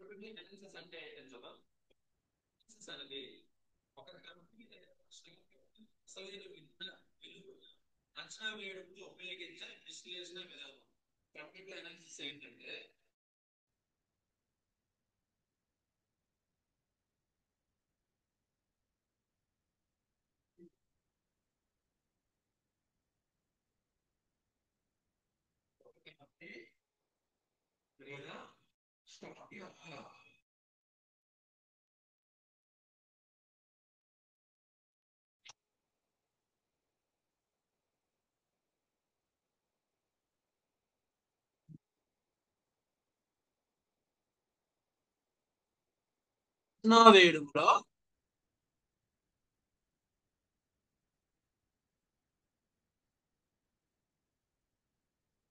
Analysis అంటే ఏంటో అనేది ఒక కంపెనీ అసలైన విలువ అంచనా వేయడంలో ఉపయోగించే విశ్లేషణ విధానం. కంప్యూటర్ అనాలిసిస్ ఏంటంటే లేదా స్టాక్ యొక్క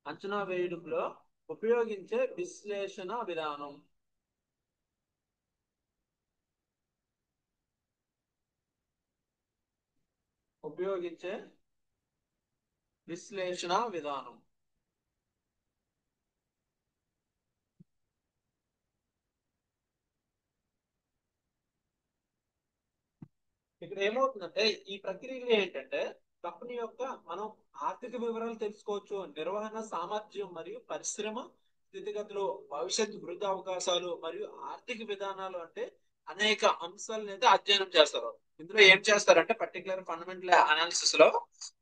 అంచనా వేయడంలో ఉపయోగించే విశ్లేషణ విధానం. ఉపయోగించే విశ్లేషణ విధానం. ఇక్కడ ఏమవుతుందంటే ఈ ప్రక్రియలో ఏంటంటే కంపెనీ యొక్క మనం ఆర్థిక వివరాలు తెలుసుకోవచ్చు, నిర్వహణ సామర్థ్యం మరియు పరిశ్రమ స్థితిగతులు, భవిష్యత్తు వృద్ధి అవకాశాలు మరియు ఆర్థిక విధానాలు అంటే అనేక అంశాలను అయితే అధ్యయనం చేస్తారు. ఇందులో ఏం చేస్తారంటే పర్టికులర్ ఫండమెంటల్ అనాలిసిస్ లో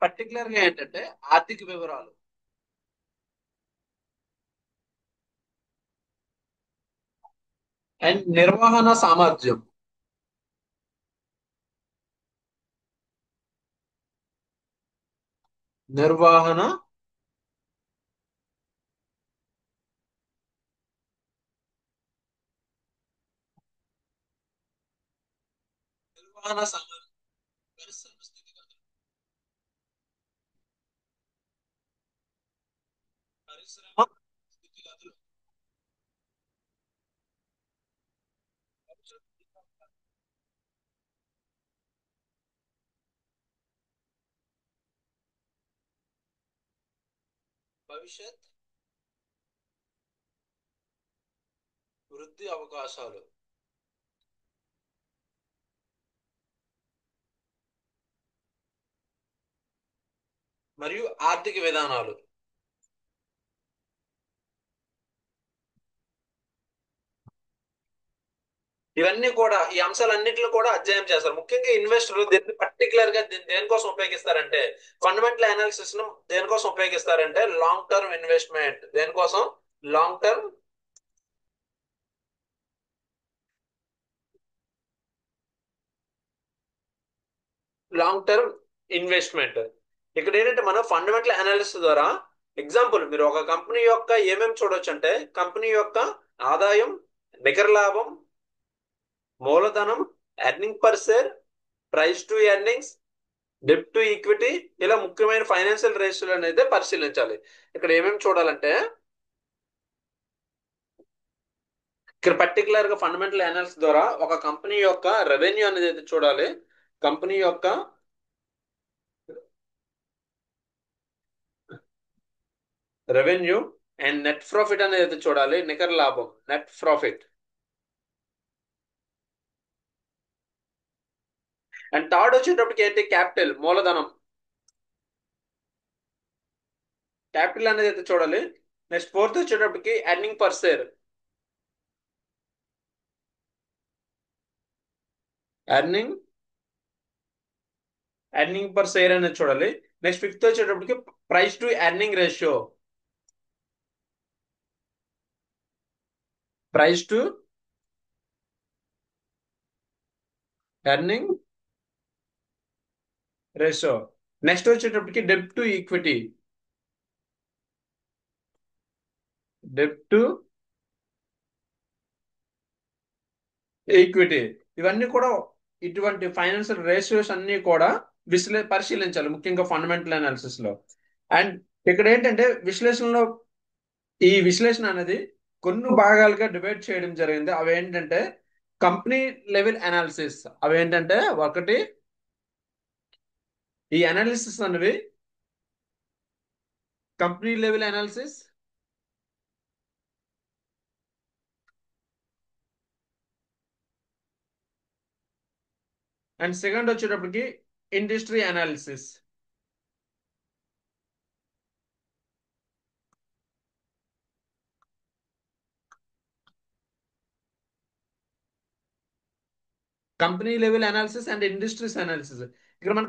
పర్టికులర్ గా ఏంటంటే ఆర్థిక వివరాలు అండ్ నిర్వహణ సామర్థ్యం. నిర్వహణ నిర్వహణ సామర్థ్యం, పరిశ్రమ స్థితిగతులు, పరిశ్రమ స్థితిగతులు, భవిష్యత్ వృద్ధి అవకాశాలు మరియు ఆర్థిక విధానాలు. ఇవన్నీ కూడా ఈ అంశాలన్నింటిలో కూడా అధ్యయనం చేస్తారు. ముఖ్యంగా ఇన్వెస్టర్లు దీన్ని పర్టికులర్ గా దేనికోసం ఉపయోగిస్తారంటే ఫండమెంటల్ అనాలిసిస్ ను దేనికోసం ఉపయోగిస్తారంటే లాంగ్ టర్మ్ ఇన్వెస్ట్మెంట్. దేనికోసం? Long term long term investment. ఇక్కడ ఏంటంటే మనం ఫండమెంటల్ అనాలిసిస్ ద్వారా ఎగ్జాంపుల్ మీరు ఒక కంపెనీ యొక్క ఏమేమి చూడొచ్చు అంటే కంపెనీ యొక్క ఆదాయం, నికర లాభం, మూలధనం, earning per share, price to earnings, debt to equity, ఇలా ముఖ్యమైన ఫైనాన్షియల్ రేషియోలను అయితే పరిశీలించాలి. ఇక్కడ ఏమేమి చూడాలంటే ఇక్కడ పర్టికులర్ గా ఫండమెంటల్ అనాలిసిస్ ద్వారా ఒక కంపెనీ యొక్క రెవెన్యూ అనేది అయితే చూడాలి. కంపెనీ యొక్క రెవెన్యూ అండ్ నెట్ ప్రాఫిట్ అనేది అయితే చూడాలి. నికర లాభం, నెట్ ప్రాఫిట్. అండ్ థర్డ్ వచ్చేటప్పటికి ఏంటి? క్యాపిటల్, మూలధనం. క్యాపిటల్ అనేది అయితే చూడాలి. నెక్స్ట్ ఫోర్త్ వచ్చేటప్పటికి earning per share. Earning earning per share అనేది చూడాలి. నెక్స్ట్ ఫిఫ్త్ వచ్చేటప్పటికి price to earning ratio. Price to earning ratio. Next వచ్చేటప్పటికి debt to equity. Debt to equity. ఇవన్నీ కూడా ఇటువంటి ఫైనాన్షియల్ రేషియోస్ అన్ని కూడా పరిశీలించాలి ముఖ్యంగా ఫండమెంటల్ అనాలిసిస్ లో. అండ్ ఇక్కడ ఏంటంటే విశ్లేషణలో ఈ విశ్లేషణ అనేది కొన్ని భాగాలుగా డివైడ్ చేయడం జరిగింది. అవి ఏంటంటే కంపెనీ లెవెల్ అనాలిసిస్. అవి ఏంటంటే ఒకటి ఈ అనాలిసిస్ అనేవి company level analysis, and second వచ్చేటప్పటికి industry analysis. Company level analysis and industries analysis. ఇక్కడ మన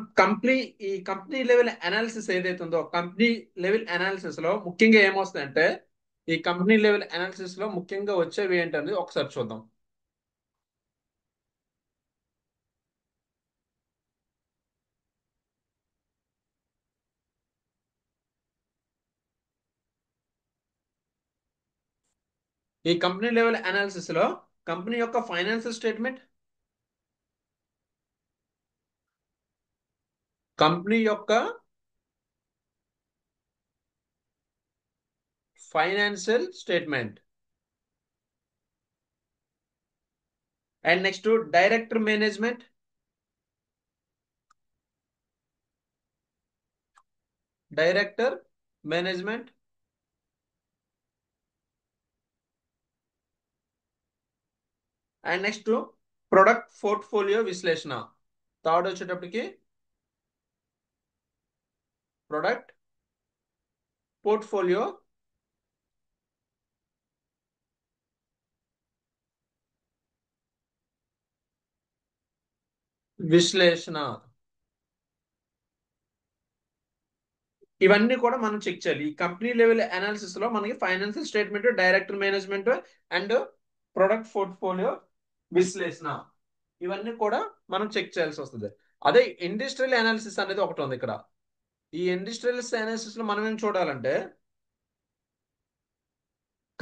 ఈ కంపెనీ లెవెల్ అనాలిసిస్ ఏదైతే ఉందో, కంపెనీ లెవెల్ అనాలిసిస్ లో ముఖ్యంగా ఏమొస్తాయంటే, ఈ కంపెనీ లెవెల్ అనాలిసిస్ లో ముఖ్యంగా వచ్చేవి ఏంటనేది ఒకసారి చూద్దాం. ఈ కంపెనీ లెవెల్ అనాలిసిస్ లో కంపెనీ యొక్క ఫైనాన్షియల్ స్టేట్మెంట్, కంపెనీ యొక్క financial statement, and next director management, director management, and next product portfolio విశ్లేషణ. థర్డ్ వచ్చేటప్పటికి ప్రొడక్ట్ పోర్ట్ఫోలియో విశ్లేషణ. ఇవన్నీ కూడా మనం చెక్ చేయాలి. ఈ కంపెనీ లెవెల్ అనాలిసిస్ లో మనకి financial statement, director management and product portfolio విశ్లేషణ, ఇవన్నీ కూడా మనం చెక్ చేయాల్సి వస్తుంది. అదే ఇండస్ట్రియల్ అనాలిసిస్ అనేది ఒకటి ఉంది ఇక్కడ. ఈ ఇండస్ట్రియల్ అనాలిసిస్ లో మనం ఏం చూడాలంటే,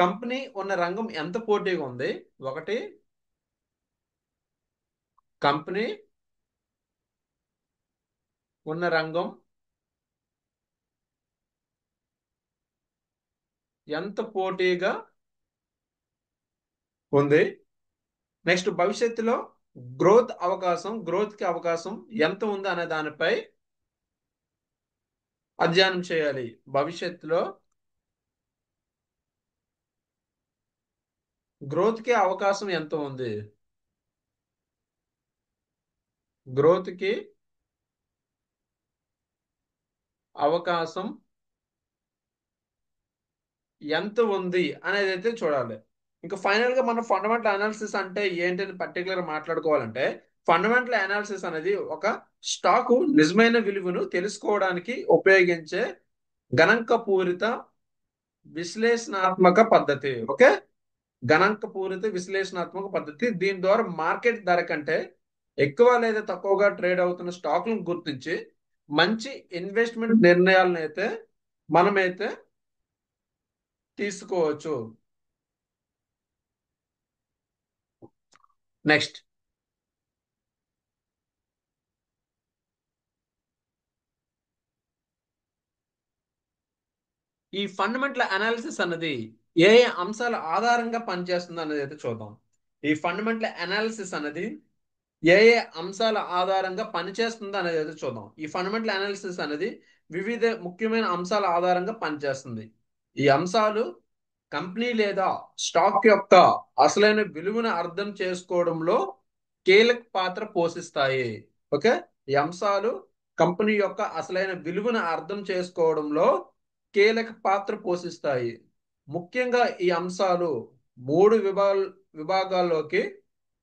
కంపెనీ ఉన్న రంగం ఎంత పోటీగా ఉంది, ఒకటి కంపెనీ ఉన్న రంగం ఎంత పోటీగా ఉంది, నెక్స్ట్ భవిష్యత్తులో గ్రోత్ కి అవకాశం ఎంత ఉంది అనే దానిపై అధ్యయనం చేయాలి. భవిష్యత్తులో గ్రోత్ కి అవకాశం ఎంత ఉంది, గ్రోత్ కి అవకాశం ఎంత ఉంది అనేది అయితే చూడాలి. ఇంకా ఫైనల్ గా మనం ఫండమెంటల్ అనాలిసిస్ అంటే ఏంటని పర్టికులర్ మాట్లాడుకోవాలంటే, ఫండమెంటల్ అనాలిసిస్ అనేది ఒక స్టాకు నిజమైన విలువను తెలుసుకోవడానికి ఉపయోగించే గణాంకపూరిత విశ్లేషణాత్మక పద్ధతి. ఓకే, గణాంకపూరిత విశ్లేషణాత్మక పద్ధతి. దీని ద్వారా మార్కెట్ ధర కంటే ఎక్కువ లేదా తక్కువగా ట్రేడ్ అవుతున్న స్టాకులను గుర్తించి మంచి ఇన్వెస్ట్మెంట్ నిర్ణయాలను అయితే మనమైతే తీసుకోవచ్చు. నెక్స్ట్, ఈ ఫండమెంటల్ అనాలిసిస్ అన్నది ఏ ఏ అంశాల ఆధారంగా పనిచేస్తుంది అనేది అయితే చూద్దాం. ఈ ఫండమెంటల్ అనాలిసిస్ అనేది ఏ ఏ అంశాల ఆధారంగా పనిచేస్తుంది అనేది అయితే చూద్దాం. ఈ ఫండమెంటల్ అనాలిసిస్ అనేది వివిధ ముఖ్యమైన అంశాల ఆధారంగా పనిచేస్తుంది. ఈ అంశాలు కంపెనీ లేదా స్టాక్ యొక్క అసలైన విలువను అర్థం చేసుకోవడంలో కీలక పాత్ర పోషిస్తాయి. ఓకే, ఈ అంశాలు కంపెనీ యొక్క అసలైన విలువను అర్థం చేసుకోవడంలో కీలక పాత్ర పోషిస్తాయి. ముఖ్యంగా ఈ అంశాలు మూడు విభాగాల్లోకి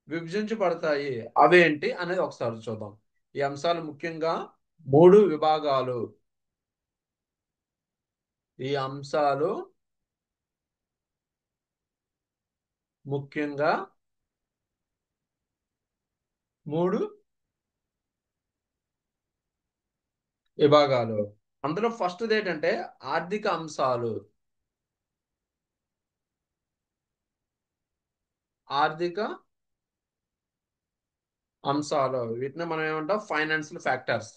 విభజించబడతాయి. అవేంటి అనేది ఒకసారి చూద్దాం. ఈ అంశాలు ముఖ్యంగా మూడు విభాగాలు. ఈ అంశాలు ముఖ్యంగా మూడు విభాగాలు. అందులో ఫస్ట్ ఏంటంటే ఆర్థిక అంశాలు. ఆర్థిక అంశాలు వీటిని మనం ఏమంటాం, financial factors.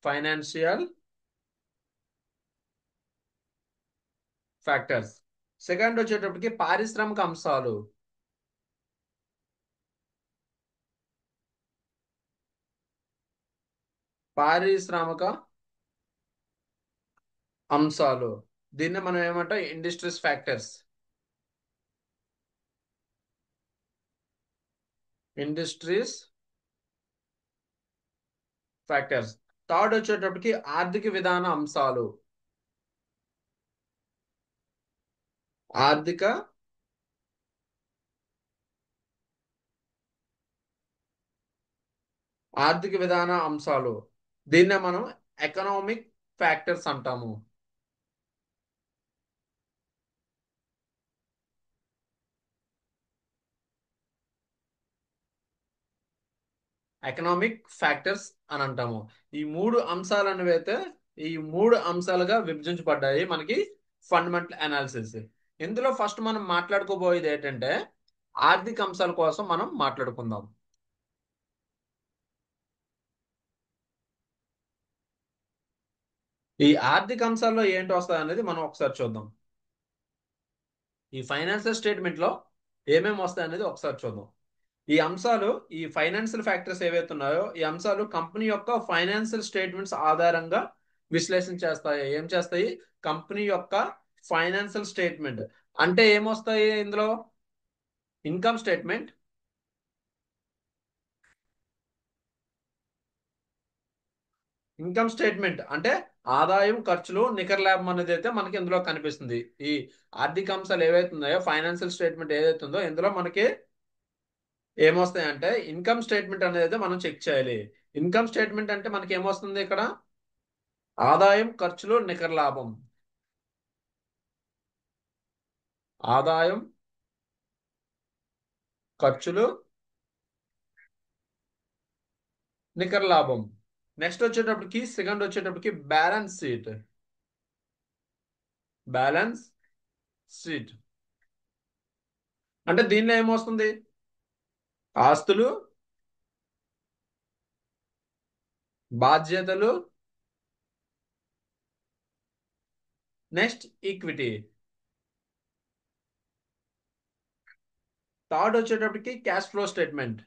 Financial factors. Second వచ్చేటప్పటికి పారిశ్రామిక అంశాలు. పారిశ్రామిక అంశాలు, దీన్ని మనం ఏమంటాం, industries factors. Industries factors. Third వచ్చేటప్పటికి ఆర్థిక విధాన అంశాలు. ఆర్థిక ఆర్థిక విధాన అంశాలు. దీన్నే మనం ఎకనామిక్ ఫ్యాక్టర్స్ అంటాము. ఎకనామిక్ ఫ్యాక్టర్స్ అని అంటాము. ఈ మూడు అంశాలు అనేవి అయితే ఈ మూడు అంశాలుగా విభజించబడ్డాయి మనకి ఫండమెంటల్ అనాలిసిస్. ఇందులో ఫస్ట్ మనం మాట్లాడుకోబోయేది ఏంటంటే ఆర్థిక అంశాల కోసం మనం మాట్లాడుకుందాం. ఈ ఆర్థిక అంశాల్లో ఏంటి వస్తాయి అనేది మనం ఒకసారి చూద్దాం. ఈ ఫైనాన్షియల్ స్టేట్మెంట్ లో ఏమేమి వస్తాయి అనేది ఒకసారి చూద్దాం. ఈ అంశాలు, ఈ ఫైనాన్షియల్ ఫ్యాక్టర్స్ ఏవైతే ఉన్నాయో ఈ అంశాలు కంపెనీ యొక్క ఫైనాన్షియల్ స్టేట్మెంట్స్ ఆధారంగా విశ్లేషణ చేస్తాయి. ఏం చేస్తాయి? కంపెనీ యొక్క ఫైనాన్షియల్ స్టేట్మెంట్ అంటే ఏమొస్తాయి ఇందులో? ఇన్కమ్ స్టేట్మెంట్, ఇన్కమ్ స్టేట్మెంట్ అంటే ఆదాయం, ఖర్చులు, నికర లాభం అనేది అయితే మనకి ఇందులో కనిపిస్తుంది. ఈ ఆర్థిక అంశాలు ఏవైతే ఉన్నాయో ఫైనాన్షియల్ స్టేట్మెంట్ ఏదైతే ఉందో ఇందులో మనకి ఏమొస్తాయంటే ఇన్కమ్ స్టేట్మెంట్ అనేది అయితే మనం చెక్ చేయాలి. ఇన్కమ్ స్టేట్మెంట్ అంటే మనకి ఏమొస్తుంది ఇక్కడ? ఆదాయం, ఖర్చులు, నికర లాభం. ఆదాయం, ఖర్చులు, నికర లాభం. నెక్స్ట్ వచ్చేటప్పటికి సెకండ్ వచ్చేటప్పటికి బ్యాలెన్స్ షీట్. బ్యాలెన్స్ షీట్ అంటే దీనిలో ఏమొస్తుంది? ఆస్తులు, బాధ్యతలు, నెక్స్ట్ ఈక్విటీ. థర్డ్ వచ్చేటప్పటికి cash flow statement.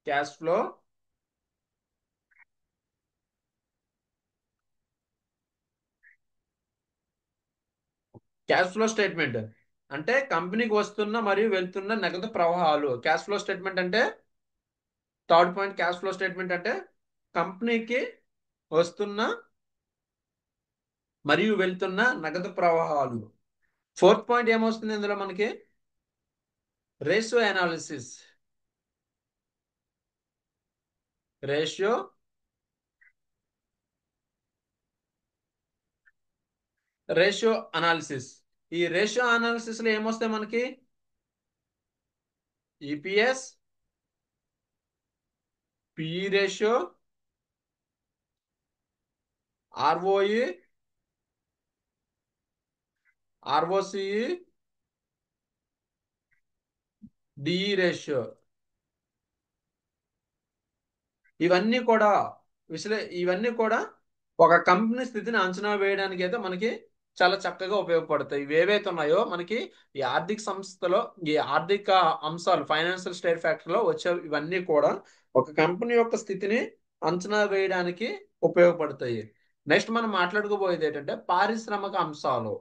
Cash flow cash flow statement అంటే కంపెనీకి వస్తున్న మరియు వెళ్తున్న నగదు ప్రవాహాలు. క్యాష్ ఫ్లో స్టేట్మెంట్ అంటే third point. Cash flow statement అంటే కంపెనీకి వస్తున్న మరియు వెళ్తున్న నగదు ప్రవాహాలు. ఫోర్త్ పాయింట్ ఏమొస్తుంది ఇందులో మనకి? Ratio analysis. Ratio ratio analysis. ఈ రేషియో అనాలిసిస్ లో ఏమొస్తాయి మనకి? EPS, PE ratio, ROE, ROCE, DE ratio. ఇవన్నీ కూడా ఇవన్నీ కూడా ఒక కంపెనీ స్థితిని అంచనా వేయడానికి అయితే మనకి చాలా చక్కగా ఉపయోగపడతాయి. ఇవి ఏవైతే ఉన్నాయో మనకి ఈ ఆర్థిక సంస్థలో ఈ ఆర్థిక అంశాలు ఫైనాన్షియల్ స్టేట్ ఫ్యాక్టర్ లో వచ్చే ఇవన్నీ కూడా ఒక కంపెనీ యొక్క స్థితిని అంచనా వేయడానికి ఉపయోగపడతాయి. నెక్స్ట్ మనం మాట్లాడుకోబోయేది ఏంటంటే పారిశ్రామిక అంశాలు.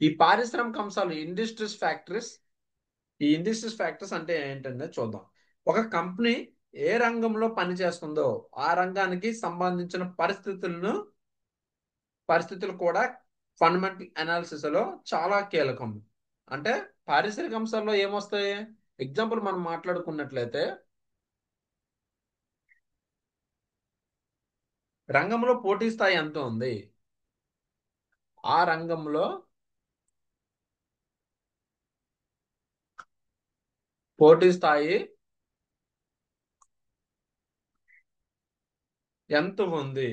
ఈ పారిశ్రామిక అంశాలు ఇండస్ట్రీస్ ఫ్యాక్టర్స్ అంటే ఏంటంటే చూద్దాం. ఒక కంపెనీ ఏ రంగంలో పనిచేస్తుందో ఆ రంగానికి సంబంధించిన పరిస్థితులు కూడా ఫండమెంటల్ అనాలిసిస్ లో చాలా కీలకం. అంటే పారిశ్రామిక అంశాల్లో ఏమొస్తాయి? ఎగ్జాంపుల్ మనం మాట్లాడుకున్నట్లయితే రంగంలో పోటీ స్థాయి ఎంత ఉంది, ఆ రంగంలో పోటీ స్థాయి ఎంత ఉంది,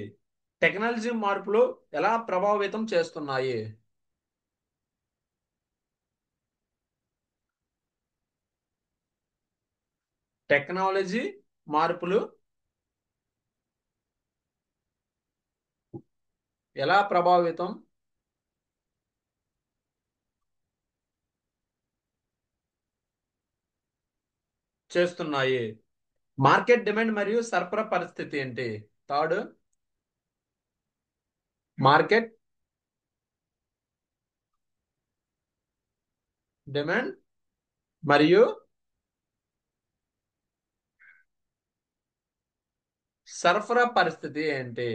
టెక్నాలజీ మార్పులు ఎలా ప్రభావితం చేస్తున్నాయి, టెక్నాలజీ మార్పులు ఎలా ప్రభావితం చేస్తున్నాయి, మార్కెట్ డిమాండ్ మరియు సరఫరా పరిస్థితి ఏంటి. థర్డ్, మార్కెట్ డిమాండ్ మరియు సరఫరా పరిస్థితి ఏంటి?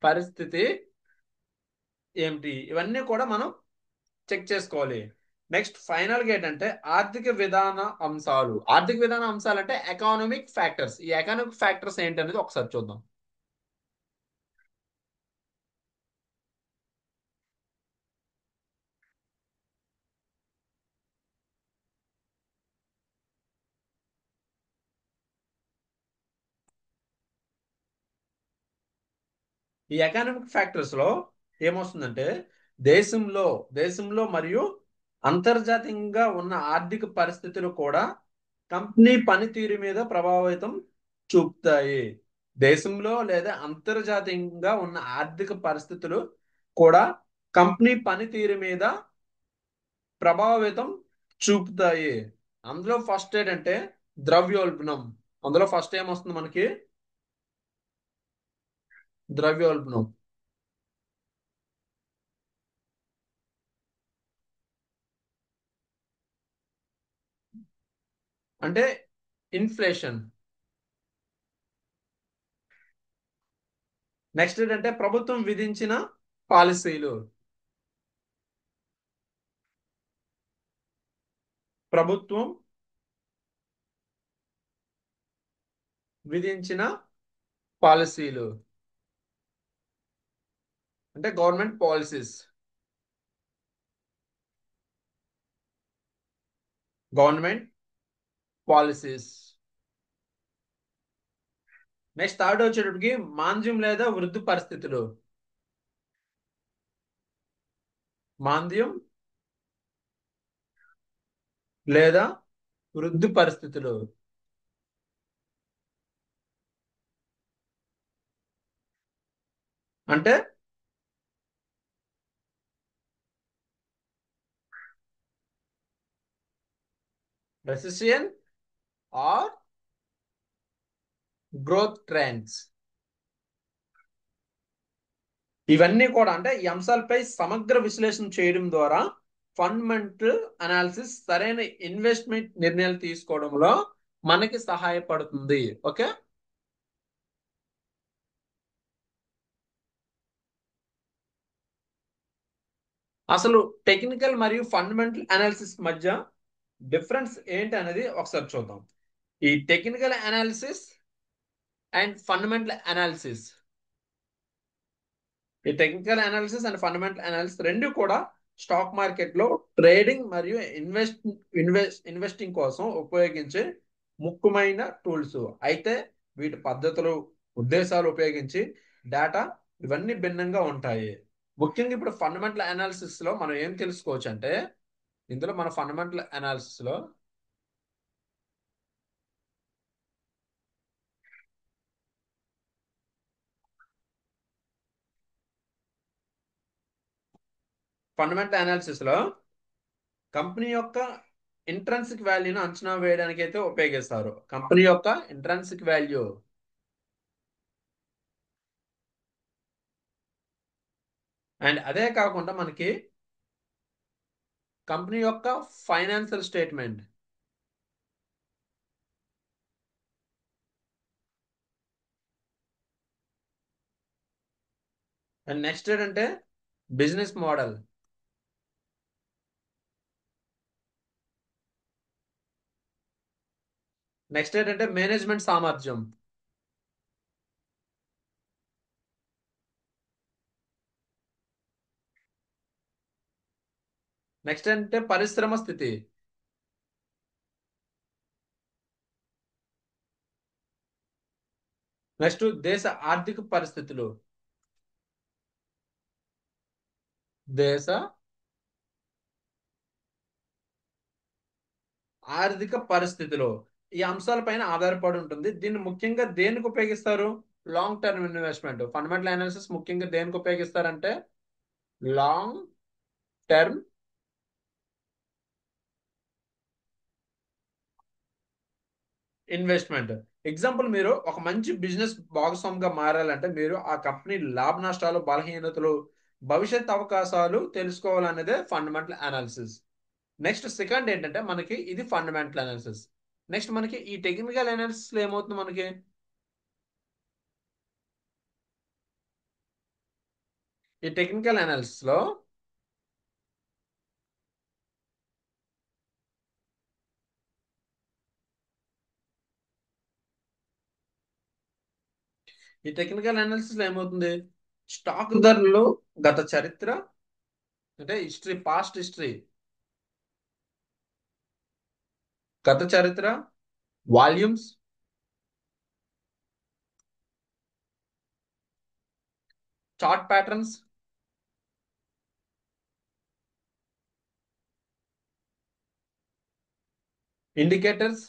పరిస్థితి ఏమిటి? ఇవన్నీ కూడా మనం చెక్ చేసుకోవాలి. నెక్స్ట్ ఫైనల్ గా ఏంటంటే ఆర్థిక విధాన అంశాలు. ఆర్థిక విధాన అంశాలు అంటే ఎకానమిక్ ఫ్యాక్టర్స్. ఈ ఎకానమిక్ ఫ్యాక్టర్స్ ఏంటనేది ఒకసారి చూద్దాం. ఈ ఎకానమిక్ ఫ్యాక్టర్స్ లో ఏమొస్తుందంటే దేశంలో దేశంలో మరియు అంతర్జాతీయంగా ఉన్న ఆర్థిక పరిస్థితులు కూడా కంపెనీ పనితీరు మీద ప్రభావితం చూపుతాయి. దేశంలో లేదా అంతర్జాతీయంగా ఉన్న ఆర్థిక పరిస్థితులు కూడా కంపెనీ పనితీరు మీద ప్రభావితం చూపుతాయి. అందులో ఫస్ట్ ఏంటంటే ద్రవ్యోల్బణం. అందులో ఫస్ట్ ఏమొస్తుంది మనకి? ద్రవ్యోల్బణం అంటే ఇన్ఫ్లేషన్. నెక్స్ట్ ఏంటంటే ప్రభుత్వం విధించిన పాలసీలు. ప్రభుత్వం విధించిన పాలసీలు అంటే government policies. Government policies. Next third వచ్చేటప్పటికి మాంద్యం లేదా వృద్ధి పరిస్థితులు. మాంద్యం లేదా వృద్ధి పరిస్థితులు అంటే రెసిషన్ ఆర్ గ్రోత్ ట్రెండ్స్. ఇవన్నీ కూడా అంటే ఈ అంశాలపై సమగ్ర విశ్లేషణ చేయడం ద్వారా ఫండమెంటల్ అనాలిసిస్ సరైన ఇన్వెస్ట్మెంట్ నిర్ణయాలు తీసుకోవడంలో మనకి సహాయపడుతుంది. ఓకే. అసలు టెక్నికల్ మరియు ఫండమెంటల్ అనాలిసిస్ మధ్య డిఫరెన్స్ ఏంటి అనేది ఒకసారి చూద్దాం. ఈ technical analysis and fundamental analysis. ఈ technical analysis and fundamental analysis రెండు కూడా స్టాక్ మార్కెట్ లో ట్రేడింగ్ మరియు ఇన్వెస్టింగ్ కోసం ఉపయోగించే ముఖ్యమైన టూల్స్. అయితే వీటి పద్ధతులు, ఉద్దేశాలు ఉపయోగించి డేటా ఇవన్నీ భిన్నంగా ఉంటాయి. ముఖ్యంగా ఇప్పుడు ఫండమెంటల్ అనాలిసిస్ లో మనం ఏం తెలుసుకోవచ్చు అంటే ఇందులో మన ఫండమెంటల్ అనాలిసిస్ లో ఫండమెంటల్ అనాలిసిస్ లో కంపెనీ యొక్క ఇంట్రెన్సిక్ వాల్యూను అంచనా వేయడానికి అయితే ఉపయోగిస్తారు. కంపెనీ యొక్క ఇంట్రెన్సిక్ వాల్యూ అండ్ అదే కాకుండా మనకి కంపెనీ యొక్క ఫైనాన్షియల్ స్టేట్మెంట్ అండ్ నెక్స్ట్ ఏంటంటే బిజినెస్ మోడల్. నెక్స్ట్ ఏంటంటే మేనేజ్మెంట్ సామర్థ్యం. నెక్స్ట్ ఏంటంటే పరిశ్రమ స్థితి. నెక్స్ట్ దేశ ఆర్థిక పరిస్థితులు. దేశ ఆర్థిక పరిస్థితులు ఈ అంశాలపైన ఆధారపడి ఉంటుంది. దీన్ని ముఖ్యంగా దేనికి ఉపయోగిస్తారు? Long term investment. Fundamental analysis ముఖ్యంగా దేనికి ఉపయోగిస్తారంటే లాంగ్ టర్మ్ ఇన్వెస్ట్మెంట్. ఎగ్జాంపుల్ మీరు ఒక మంచి బిజినెస్ భాగస్వామిగా మారాలంటే మీరు ఆ కంపెనీ లాభ నష్టాలు, బలహీనతలు భవిష్యత్ అవకాశాలు తెలుసుకోవాలనేదే ఫండమెంటల్ అనాలిసిస్. నెక్స్ట్ సెకండ్ ఏంటంటే మనకి ఇది ఫండమెంటల్ అనాలిసిస్. నెక్స్ట్ మనకి ఈ టెక్నికల్ అనాలిసిస్ లో ఏమవుతుంది మనకి, ఈ టెక్నికల్ అనాలిసిస్ లో ఈ టెక్నికల్ అనాలిసిస్ లో ఏమవుతుంది, స్టాక్ ధరలు గత చరిత్ర, అంటే హిస్టరీ, పాస్ట్ హిస్టరీ, గత చరిత్ర, వాల్యూమ్స్, చార్ట్ ప్యాటర్న్స్, ఇండికేటర్స్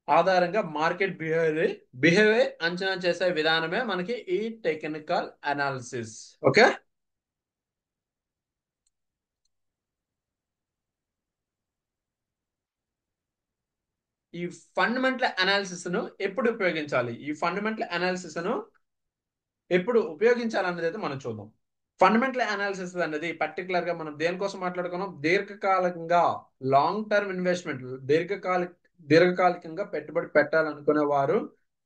ఆధారంగా మార్కెట్ బిహేవియర్ అంచనా చేసే విధానమే మనకి ఈ టెక్నికల్ అనాలిసిస్. ఓకే. ఈ ఫండమెంటల్ అనాలిసిస్ ను ఎప్పుడు ఉపయోగించాలి, ఈ ఫండమెంటల్ అనాలిసిస్ ను ఎప్పుడు ఉపయోగించాలనేది అయితే మనం చూద్దాం. ఫండమెంటల్ అనాలిసిస్ అనేది పర్టికులర్ గా మనం దేనికోసం మాట్లాడుకున్నాం, దీర్ఘకాలికంగా, లాంగ్ టర్మ్ ఇన్వెస్ట్మెంట్, దీర్ఘకాలికంగా పెట్టుబడి పెట్టాలనుకునే వారు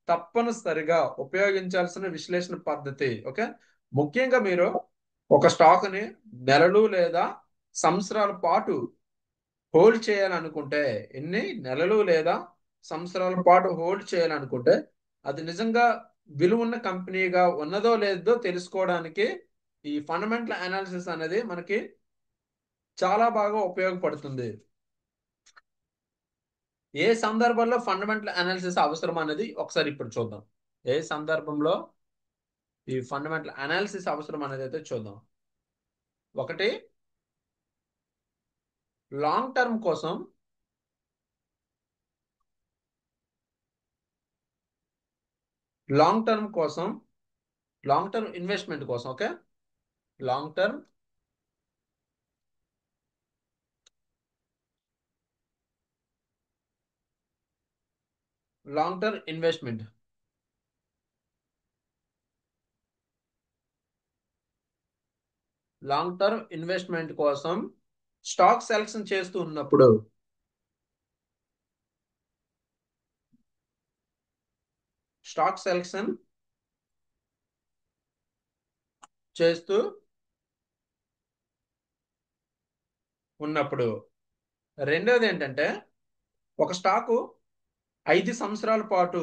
తప్పనిసరిగా ఉపయోగించాల్సిన విశ్లేషణ పద్ధతి. ఓకే. ముఖ్యంగా మీరు ఒక స్టాక్ ని నెలలు లేదా సంవత్సరాల పాటు హోల్డ్ చేయాలనుకుంటే, ఎన్ని నెలలు లేదా సంవత్సరాల పాటు హోల్డ్ చేయాలనుకుంటే అది నిజంగా విలువ ఉన్న కంపెనీగా ఉన్నదో లేదో తెలుసుకోవడానికి ఈ ఫండమెంటల్ అనాలిసిస్ అనేది మనకి చాలా బాగా ఉపయోగపడుతుంది. ఏ సందర్భంలో ఫండమెంటల్ అనాలిసిస్ అవసరం అనేది ఒకసారి ఇప్పుడు చూద్దాం. ఏ సందర్భంలో ఈ ఫండమెంటల్ అనాలిసిస్ అవసరం అనేది అయితే చూద్దాం. ఒకటి, లాంగ్ టర్మ్ కోసం, లాంగ్ టర్మ్ కోసం, లాంగ్ టర్మ్ ఇన్వెస్ట్మెంట్ కోసం. Okay. Long term long term investment, long term investment కోసం స్టాక్ సెలక్షన్ చేస్తూ ఉన్నప్పుడు, స్టాక్ సెలక్షన్ చేస్తూ ఉన్నప్పుడు, రెండోది ఏంటంటే ఒక స్టాకు 5 సంవత్సరాల పాటు,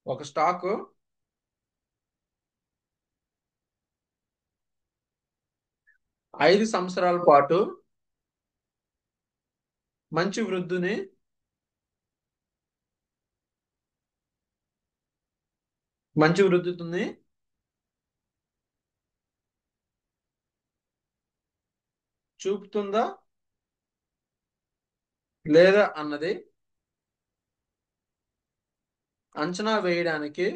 ఒక స్టాకు 5 సంవత్సరాల పాటు మంచి వృద్ధిని, మంచి వృద్ధిని చూపుతుందా లేదా అన్నది అంచనా వేయడానికి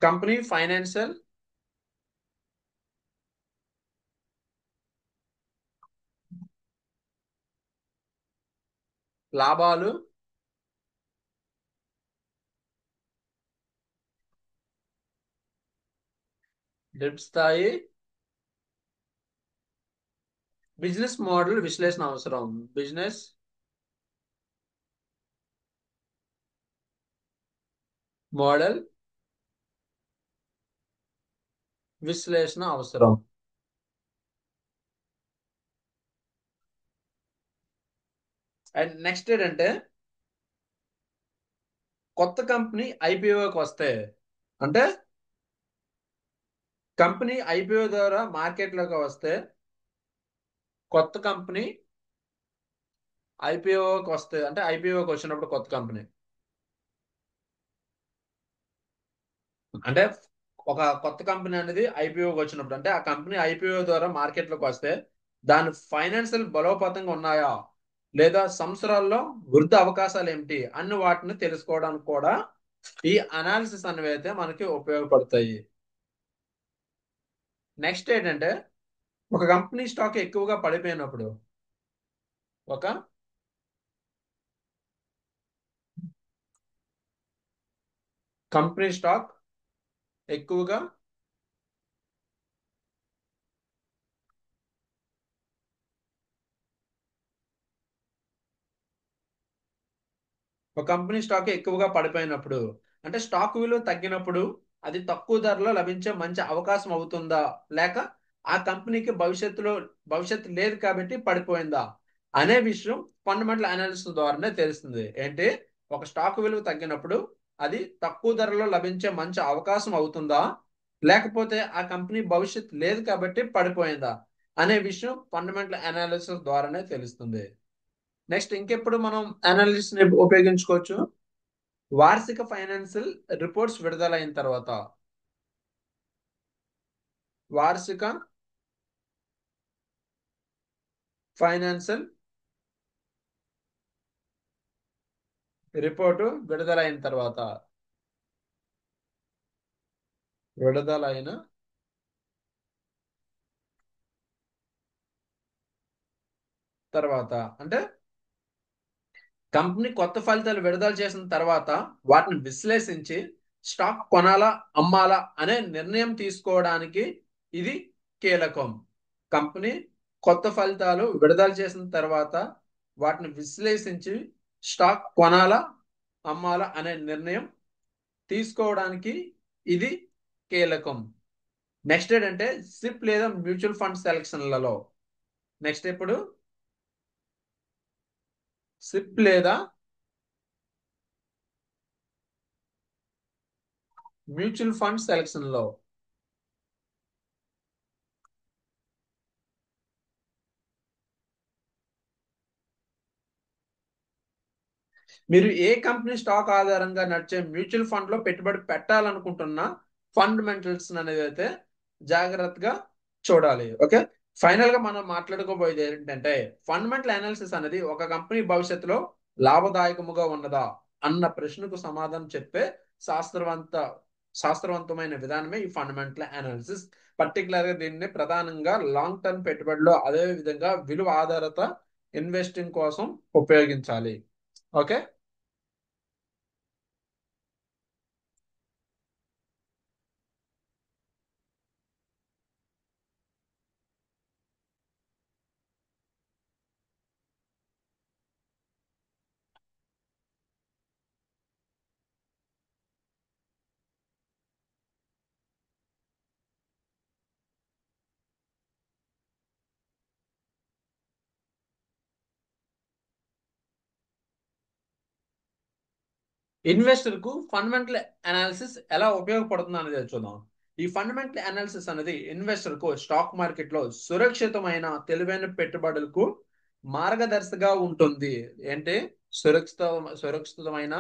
కంపెనీ ఫైనాన్షియల్ లాభాలు, డెట్ స్థాయి, బిజినెస్ మోడల్ విశ్లేషణ అవసరం. బిజినెస్ మోడల్ విశ్లేషణ అవసరం. అండ్ నెక్స్ట్ ఏంటంటే కొత్త కంపెనీ ఐపీఓకి వస్తే, అంటే కంపెనీ ఐపీఓ ద్వారా మార్కెట్లోకి వస్తే, కొత్త కంపెనీ ఐపీఓకి వస్తే, అంటే ఐపీఓకి వచ్చినప్పుడు కొత్త కంపెనీ, అంటే ఒక కొత్త కంపెనీ అనేది ఐపీఓకి వచ్చినప్పుడు, అంటే ఆ కంపెనీ ఐపీఓ ద్వారా మార్కెట్లోకి వస్తే దాని ఫైనాన్షియల్ బలోపేతంగా ఉన్నాయా లేదా సంవత్సరాల్లో వృద్ధి అవకాశాలు ఏమిటి అన్ని వాటిని తెలుసుకోవడానికి కూడా ఈ అనాలిసిస్ అనేవి అయితే మనకి ఉపయోగపడతాయి. నెక్స్ట్ ఏంటంటే ఒక కంపెనీ స్టాక్ ఎక్కువగా పడిపోయినప్పుడు, ఒక కంపెనీ స్టాక్ ఎక్కువగా ఒక కంపెనీ స్టాక్ ఎక్కువగా పడిపోయినప్పుడు, అంటే స్టాక్ విలువ తగ్గినప్పుడు అది తక్కువ ధరలో లభించే మంచి అవకాశం అవుతుందా, లేక ఆ కంపెనీకి భవిష్యత్తు లేదు కాబట్టి పడిపోయిందా అనే విషయం ఫండమెంటల్ అనాలిసిస్ ద్వారానే తెలుస్తుంది. ఏంటి, ఒక స్టాక్ విలువ తగ్గినప్పుడు అది తక్కువ ధరలో లభించే మంచి అవకాశం అవుతుందా, లేకపోతే ఆ కంపెనీ భవిష్యత్తు లేదు కాబట్టి పడిపోయిందా అనే విషయం ఫండమెంటల్ అనాలిసిస్ ద్వారానే తెలుస్తుంది. నెక్స్ట్ ఇంకెప్పుడు మనం అనాలిసిస్ ని ఉపయోగించుకోవచ్చు? వార్షిక ఫైనాన్షియల్ రిపోర్ట్స్ విడుదలైన తర్వాత. వార్షిక ఫైనాన్షియల్ రిపోర్టు విడుదలైన తర్వాత, విడుదలైన తర్వాత అంటే కంపెనీ కొత్త ఫలితాలు విడుదల చేసిన తర్వాత వాటిని విశ్లేషించి స్టాక్ కొనాలా అమ్మాలా అనే నిర్ణయం తీసుకోవడానికి ఇది కీలకం. కంపెనీ కొత్త ఫలితాలు విడుదల చేసిన తర్వాత వాటిని విశ్లేషించి స్టాక్ కొనాలా అమ్మాలా అనే నిర్ణయం తీసుకోవడానికి ఇది కీలకం. నెక్స్ట్ ఏంటంటే సిప్ లేదా మ్యూచువల్ ఫండ్ సెలక్షన్లలో. నెక్స్ట్ ఇప్పుడు సిప్ లేదా మ్యూచువల్ ఫండ్ సెలక్షన్ లో మీరు ఏ కంపెనీ స్టాక్ ఆధారంగా నడిచే మ్యూచువల్ ఫండ్ లో పెట్టుబడి పెట్టాలనుకుంటున్న ఫండమెంటల్స్ అనేది అయితే జాగ్రత్తగా చూడాలి. ఓకే, ఫైనల్ గా మనం మాట్లాడుకోబోయేది ఏంటంటే ఫండమెంటల్ అనాలిసిస్ అనేది ఒక కంపెనీ భవిష్యత్తులో లాభదాయకముగా ఉన్నదా అన్న ప్రశ్నకు సమాధానం చెప్పే శాస్త్రవంత శాస్త్రవంతమైన విధానమే ఈ ఫండమెంటల్ అనాలిసిస్. పర్టికులర్ గా దీన్ని ప్రధానంగా లాంగ్ టర్మ్ పెట్టుబడిలో, అదే విధంగా విలువ ఆధారిత ఇన్వెస్టింగ్ కోసం ఉపయోగించాలి. ఓకే, ఇన్వెస్టర్ కు ఫండమెంటల్ అనాలిసిస్ ఎలా ఉపయోగపడుతుంది అనేది చూద్దాం. ఈ ఫండమెంటల్ అనాలిసిస్ అనేది ఇన్వెస్టర్ కు స్టాక్ మార్కెట్ లో సురక్షితమైన తెలివైన పెట్టుబడులకు మార్గదర్శిగా ఉంటుంది. ఏంటి, సురక్షిత సురక్షితమైన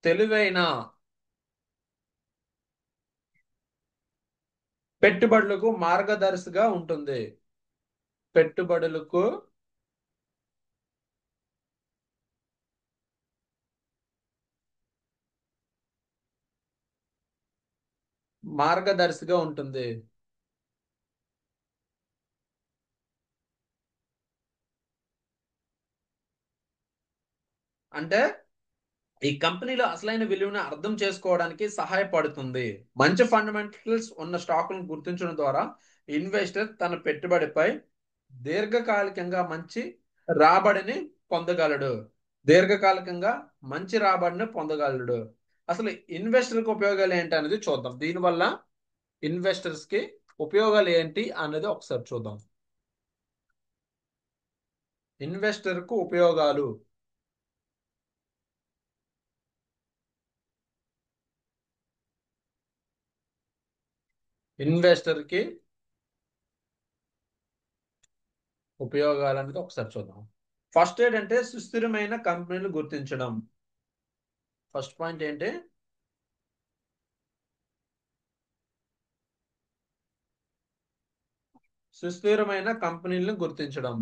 తెలివైన పెట్టుబడులకు మార్గదర్శిగా ఉంటుంది. పెట్టుబడులకు మార్గదర్శిగా ఉంటుంది. అంటే ఈ కంపెనీలో అసలైన విలువను అర్థం చేసుకోవడానికి సహాయపడుతుంది. మంచి ఫండమెంటల్స్ ఉన్న స్టాకులను గుర్తించడం ద్వారా ఇన్వెస్టర్ తన పెట్టుబడిపై దీర్ఘకాలికంగా మంచి రాబడిని పొందగలడు. దీర్ఘకాలికంగా మంచి రాబడిని పొందగలడు. అసలు ఇన్వెస్టర్కి ఉపయోగాలు ఏంటి అనేది చూద్దాం. దీనివల్ల ఇన్వెస్టర్స్ కి ఉపయోగాలు ఏంటి అనేది ఒకసారి చూద్దాం. ఇన్వెస్టర్ కు ఉపయోగాలు. ఇన్వెస్టర్ కి ఉపయోగాలు అనేది ఒకసారి చూద్దాం. ఫస్ట్ ఏంటంటే సుస్థిరమైన కంపెనీలు గుర్తించడం. ఫస్ట్ పాయింట్ ఏంటి, సుస్థిరమైన కంపెనీలను గుర్తించడం.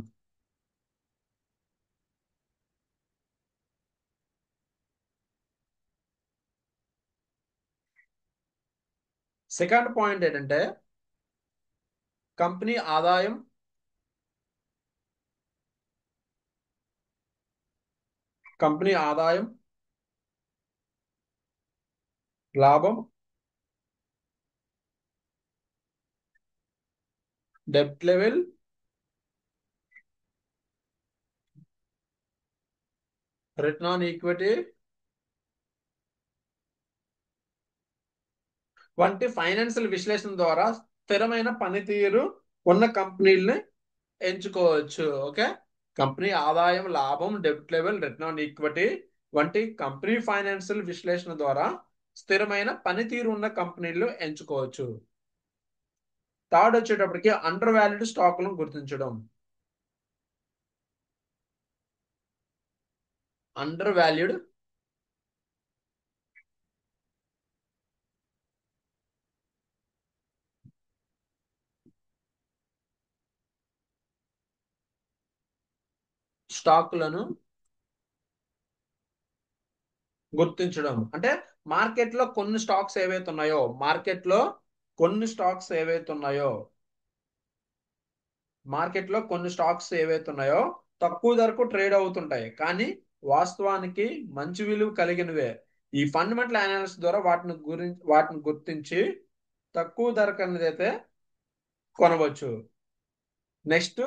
సెకండ్ పాయింట్ ఏంటంటే కంపెనీ ఆదాయం, కంపెనీ ఆదాయం, లాభం, డెబ్ట్ లెవెల్, రిటర్న్ ఆన్ ఈక్విటీ వంటి ఫైనాన్షియల్ విశ్లేషణ ద్వారా స్థిరమైన పనితీరు ఉన్న కంపెనీలని ఎంచుకోవచ్చు. ఓకే, కంపెనీ ఆదాయం, లాభం, డెబ్ట్ లెవెల్, రిటర్న్ ఆన్ ఈక్విటీ వంటి కంపెనీ ఫైనాన్షియల్ విశ్లేషణ ద్వారా స్థిరమైన పనితీరు ఉన్న కంపెనీలు ఎంచుకోవచ్చు. థర్డ్ వచ్చేటప్పటికి అండర్ వాల్యూడ్ స్టాకులను గుర్తించడం. అండర్ వాల్యూడ్ స్టాకులను గుర్తించడం అంటే మార్కెట్లో కొన్ని స్టాక్స్ ఏవైతే ఉన్నాయో, మార్కెట్లో కొన్ని స్టాక్స్ ఏవైతే ఉన్నాయో మార్కెట్లో కొన్ని స్టాక్స్ ఏవైతే ఉన్నాయో తక్కువ ధరకు ట్రేడ్ అవుతుంటాయి, కానీ వాస్తవానికి మంచి విలువ కలిగినవే. ఈ ఫండమెంటల్ అనాలిసిస్ ద్వారా వాటిని గుర్తించి తక్కువ ధరకు అనేది అయితే కొనవచ్చు. నెక్స్ట్,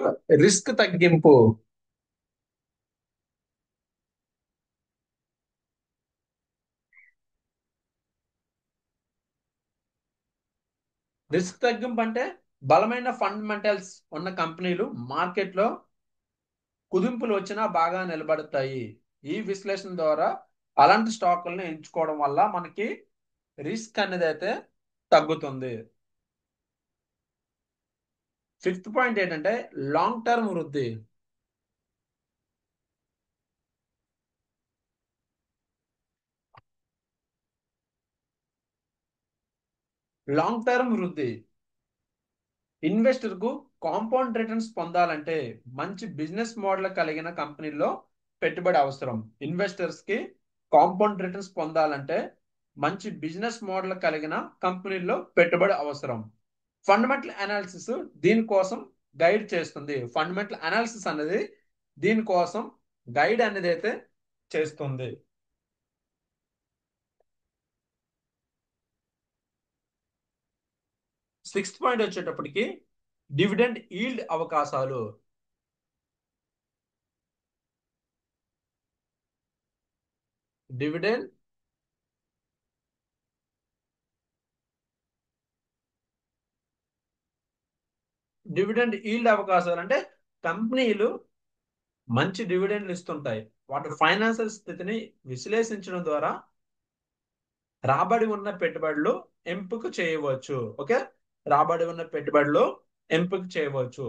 రిస్క్ తగ్గింపు. రిస్క్ తగ్గింపు అంటే బలమైన ఫండమెంటల్స్ ఉన్న కంపెనీలు మార్కెట్లో కుదింపులు వచ్చినా బాగా నిలబడతాయి. ఈ విశ్లేషణ ద్వారా అలాంటి స్టాకులను ఎంచుకోవడం వల్ల మనకి రిస్క్ అనేది అయితే తగ్గుతుంది. ఫిఫ్త్ పాయింట్ ఏంటంటే లాంగ్ టర్మ్ వృద్ధి. లాంగ్ టర్మ్ వృద్ధి ఇన్వెస్టర్ కు కాంపౌండ్ రిటర్న్స్ పొందాలంటే మంచి బిజినెస్ మోడల్ కలిగిన కంపెనీల్లో పెట్టుబడి అవసరం. ఇన్వెస్టర్స్ కి కాంపౌండ్ రిటర్న్స్ పొందాలంటే మంచి బిజినెస్ మోడల్ కలిగిన కంపెనీల్లో పెట్టుబడి అవసరం. ఫండమెంటల్ అనాలిసిస్ దీనికోసం గైడ్ చేస్తుంది. ఫండమెంటల్ అనాలిసిస్ అనేది దీనికోసం గైడ్ అనేది అయితే చేస్తుంది. సిక్స్త్ పాయింట్ వచ్చేటప్పటికి డివిడెండ్ ఈల్డ్ అవకాశాలు. డివిడెండ్ డివిడెండ్ ఈల్డ్ అవకాశాలు అంటే కంపెనీలు మంచి డివిడెండ్లు ఇస్తుంటాయి. వాటి ఫైనాన్షియల్ స్థితిని విశ్లేషించడం ద్వారా రాబడి ఉన్న పెట్టుబడులు ఎంపిక చేయవచ్చు. ఓకే, రాబడి ఉన్న పెట్టుబడులు ఎంపిక చేయవచ్చు.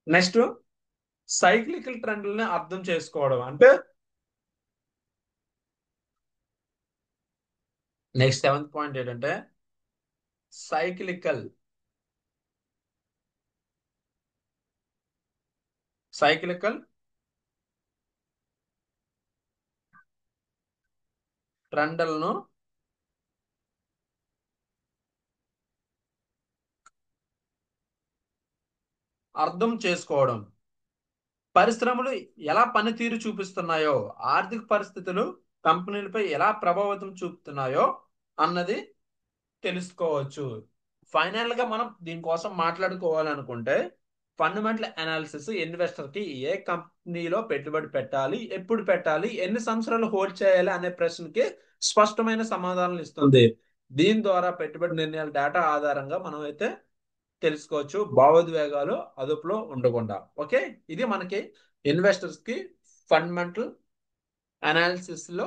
నెక్స్ట్, సైక్లికల్ ట్రెండ్లని అర్థం చేసుకోవడం అంటే నెక్స్ట్ సెవెంత్ పాయింట్ ఏంటంటే సైక్లికల్ సైక్లికల్ ట్రెండ్లను అర్థం చేసుకోవడం. పరిశ్రమలు ఎలా పనితీరు చూపిస్తున్నాయో, ఆర్థిక పరిస్థితులు కంపెనీలపై ఎలా ప్రభావితం చూపుతున్నాయో అన్నది తెలుసుకోవచ్చు. ఫైనల్ గా మనం దీనికోసం మాట్లాడుకోవాలనుకుంటే ఫండమెంటల్ అనాలిసిస్ ఇన్వెస్టర్ కి ఏ కంపెనీలో పెట్టుబడి పెట్టాలి, ఎప్పుడు పెట్టాలి, ఎన్ని సంవత్సరాలు హోల్డ్ చేయాలి అనే ప్రశ్నకి స్పష్టమైన సమాధానాలు ఇస్తుంది. దీని ద్వారా పెట్టుబడి నిర్ణయాల డేటా ఆధారంగా మనం అయితే తెలుసుకోవచ్చు, భావోద్వేగాలు అదుపులో ఉండకుండా. ఓకే, ఇది మనకి ఇన్వెస్టర్స్ కి ఫండమెంటల్ అనాలిసిస్ లో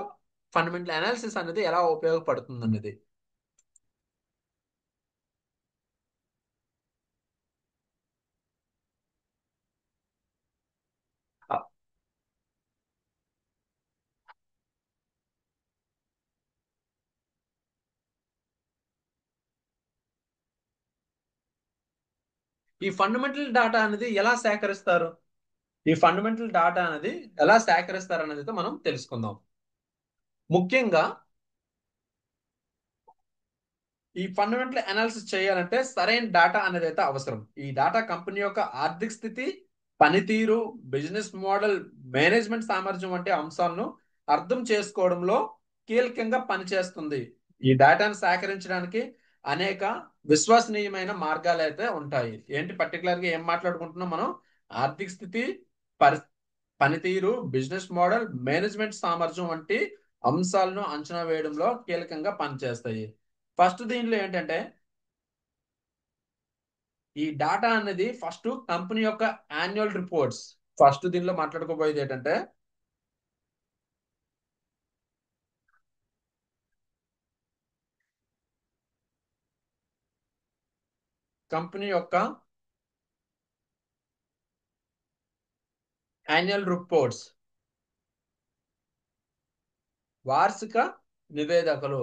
ఫండమెంటల్ అనాలిసిస్ అనేది ఎలా ఉపయోగపడుతుంది అనేది. ఈ ఫండమెంటల్ డాటా అనేది ఎలా సేకరిస్తారు ఈ ఫండమెంటల్ డాటా అనేది ఎలా సేకరిస్తారు అనేది అయితే మనం తెలుసుకుందాం. ముఖ్యంగా ఈ ఫండమెంటల్ అనాలిసిస్ చేయాలంటే సరైన డేటా అనేది అయితే అవసరం. ఈ డేటా కంపెనీ యొక్క ఆర్థిక స్థితి, పనితీరు, బిజినెస్ మోడల్, మేనేజ్మెంట్ సామర్థ్యం వంటి అంశాలను అర్థం చేసుకోవడంలో కీలకంగా పనిచేస్తుంది. ఈ డేటాను సేకరించడానికి అనేక విశ్వసనీయమైన మార్గాలు అయితే ఉంటాయి. ఏంటి పర్టికులర్గా ఏం మాట్లాడుకుంటున్నాం మనం? ఆర్థిక స్థితి, పరి పనితీరు, బిజినెస్ మోడల్, మేనేజ్మెంట్ సామర్థ్యం వంటి అంశాలను అంచనా వేయడంలో కీలకంగా పనిచేస్తాయి. ఫస్ట్ దీనిలో ఏంటంటే ఈ డేటా అనేది ఫస్ట్ కంపెనీ యొక్క యాన్యువల్ రిపోర్ట్స్. ఫస్ట్ దీనిలో మాట్లాడుకోబోయేది ఏంటంటే కంపెనీ యొక్క యాన్యువల్ రిపోర్ట్స్, వార్షిక నివేదికలు.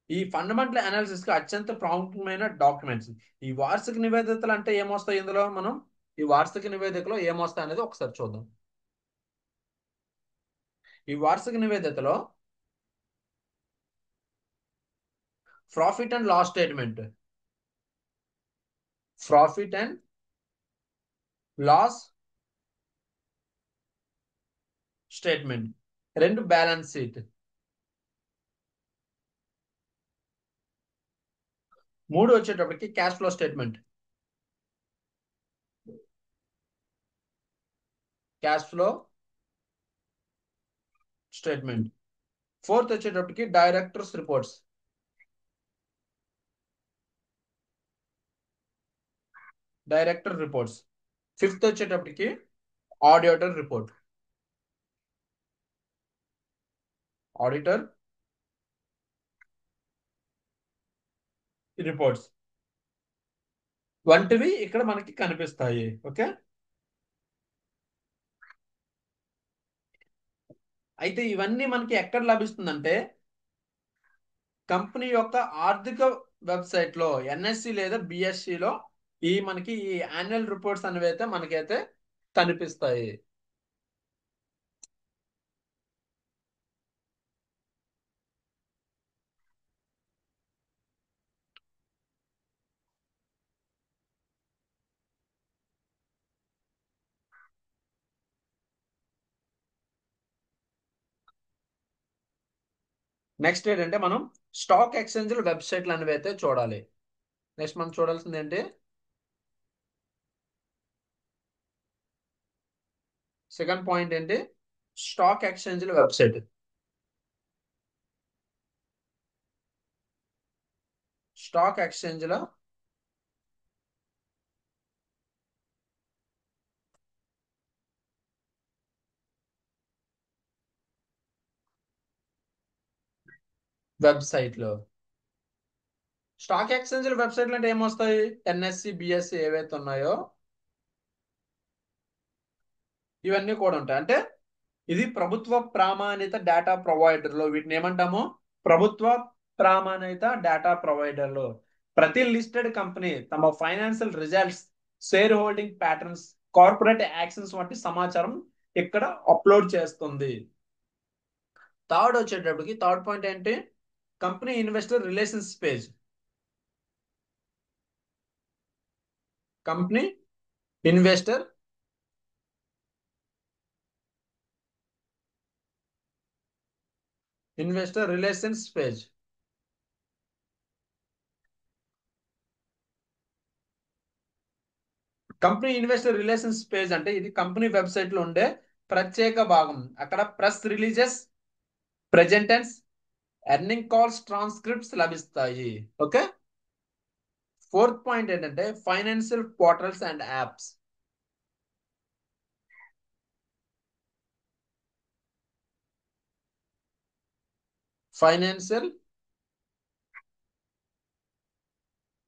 ఈ ఫండమెంటల్ అనాలిసిస్ కి అత్యంత ప్రాముఖ్యమైన డాక్యుమెంట్స్. ఈ వార్షిక నివేదికలు అంటే ఏమొస్తాయి ఇందులో? మనం ఈ వార్షిక నివేదికలో ఏమొస్తాయి అనేది ఒకసారి చూద్దాం. ఈ వార్షిక నివేదికలో profit and loss statement, profit and loss statement, రెండు బ్యాలెన్స్ షీట్, మూడు వచ్చేటప్పటికి cash flow statement, cash flow statement, fourth వచ్చేటప్పటికి directors reports, director reports, fifth వచ్చేటప్పటికి ఆడిటర్ రిపోర్ట్, ఆడిటర్ రిపోర్ట్స్ వంటివి ఇక్కడ మనకి కనిపిస్తాయి. ఓకే, అయితే ఇవన్నీ మనకి ఎక్కడ లభిస్తుందంటే కంపెనీ యొక్క ఆర్థిక వెబ్సైట్ లో, ఎన్ఎస్సి లేదా బిఎస్సి లో మనకి ఈ యాన్యువల్ రిపోర్ట్స్ అనేవి అయితే మనకైతే కనిపిస్తాయి. నెక్స్ట్ ఏంటంటే మనం స్టాక్ ఎక్స్చేంజ్ వెబ్సైట్లు అనేవి అయితే చూడాలి. నెక్స్ట్ మనం చూడాల్సింది ఏంటి? సెకండ్ పాయింట్ ఏంటి? Stock exchange website. Stock exchange వెబ్సైట్లో, స్టాక్ ఎక్స్చేంజ్ వెబ్సైట్లు అంటే ఏమొస్తాయి? ఎన్ఎస్సి బిఎస్సి ఏవైతే ఉన్నాయో ఇవన్నీ కూడా ఉంటాయి. అంటే ఇది ప్రభుత్వ ప్రామాణిత డేటా ప్రొవైడర్లో, వీటిని ఏమంటాము? ప్రభుత్వ ప్రామాణిత డేటా ప్రొవైడర్లు. ప్రతి లిస్టెడ్ కంపెనీ తమ financial results, share holding patterns, corporate actions వంటి సమాచారం ఇక్కడ అప్లోడ్ చేస్తుంది. థర్డ్ వచ్చేటప్పటికి థర్డ్ పాయింట్ ఏంటి? Company investor relations page. Company investor relations page. Company investor relations page అంటే ఇది కంపెనీ వెబ్సైట్ లో ఉండే ప్రత్యేక భాగం. అక్కడ press releases, present tense, earning calls, transcripts లభిస్తాయి. ఓకే, ఫోర్త్ పాయింట్ ఏంటంటే financial portals and apps. Financial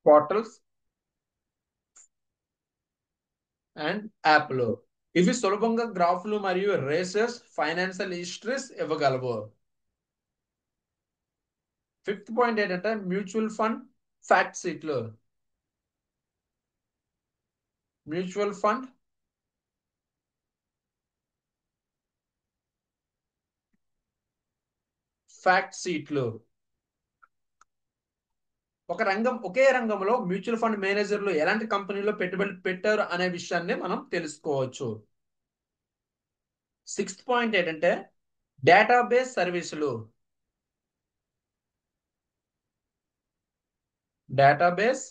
portals and యాప్లు, ఇవి సులభంగా గ్రాఫ్లు మరియు races, financial histories ఇవ్వగలవు. Fifth point ఏంటంటే మ్యూచువల్ ఫండ్ ఫ్యాక్ట్ షీట్లు. మ్యూచువల్ ఫండ్ ఫ్యాక్ట్ షీట్లు. ఒకే రంగంలో మ్యూచువల్ ఫండ్ మేనేజర్లు ఎలాంటి కంపెనీలో పెట్టుబడి పెట్టారు అనే విషయాన్ని మనం తెలుసుకోవచ్చు. సిక్స్త్ పాయింట్ ఏంటంటే డేటాబేస్ సర్వీసులు. డేటాబేస్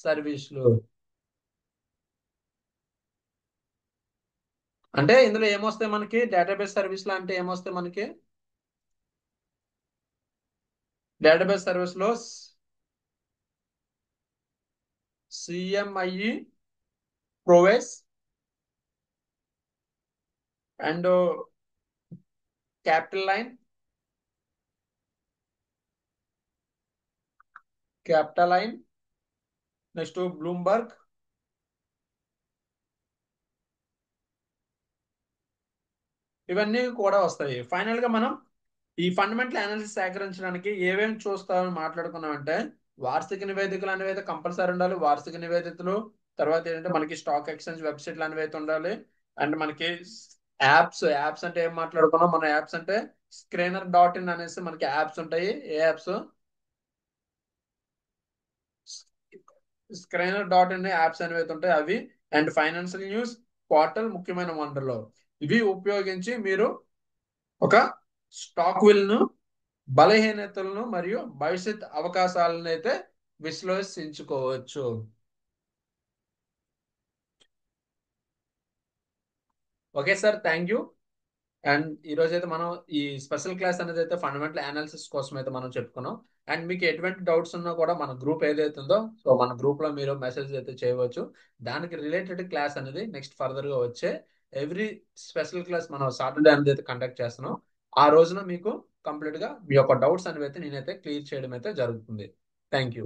సర్వీసులు అంటే ఇందులో ఏమొస్తాయి మనకి? డేటాబేస్ సర్వీసులు అంటే ఏమొస్తాయి మనకి? డేటాబేస్ సర్వీస్ లో CMI Prowess and Capitaline, next Bloomberg, ఇవన్నీ కూడా వస్తాయి. ఫైనల్ గా మనం ఈ ఫండమెంటల్ అనాలిసిస్ సేకరించడానికి ఏమేమి చూస్తామని మాట్లాడుకున్నామంటే వార్షిక నివేదికలు అనేవి అయితే కంపల్సరీ ఉండాలి. వార్షిక నివేదికలు తర్వాత ఏంటంటే మనకి స్టాక్ ఎక్స్చేంజ్ వెబ్సైట్లు అనేవి అయితే ఉండాలి. అండ్ మనకి యాప్స్ అంటే ఏం మాట్లాడుకున్నాం? మన యాప్స్ అంటే స్క్రీనర్.in అనేసి మనకి యాప్స్ ఉంటాయి. ఏ యాప్స్? స్క్రీనర్.in యాప్స్ అనేవి అయితే ఉంటాయి అవి. అండ్ ఫైనాన్షియల్ న్యూస్ పోర్టల్ ముఖ్యమైన వనరులు. ఇవి ఉపయోగించి మీరు ఒక స్టాక్ విల్ను, బలహీనతలను మరియు భవిష్యత్ అవకాశాలను అయితే విశ్లేషించుకోవచ్చు. Okay sir, thank you. And ఈ రోజు అయితే మనం ఈ స్పెషల్ క్లాస్ అనేది అయితే ఫండమెంటల్ అనాలిసిస్ కోసం అయితే మనం చెప్పుకున్నాం. అండ్ మీకు ఎటువంటి డౌట్స్ ఉన్నా కూడా మన గ్రూప్ ఏదైతే ఉందో సో మన గ్రూప్ లో మీరు మెసేజ్ అయితే చేయవచ్చు. దానికి రిలేటెడ్ క్లాస్ అనేది నెక్స్ట్ ఫర్దర్ గా వచ్చే ఎవ్రీ స్పెషల్ క్లాస్ మనం సాటర్డే అనేది అయితే కండక్ట్ చేస్తున్నాం. ఆ రోజున మీకు కంప్లీట్ గా మీ యొక్క డౌట్స్ అనేవి అయితే నేనైతే క్లియర్ చేయడం అయితే జరుగుతుంది. Thank you.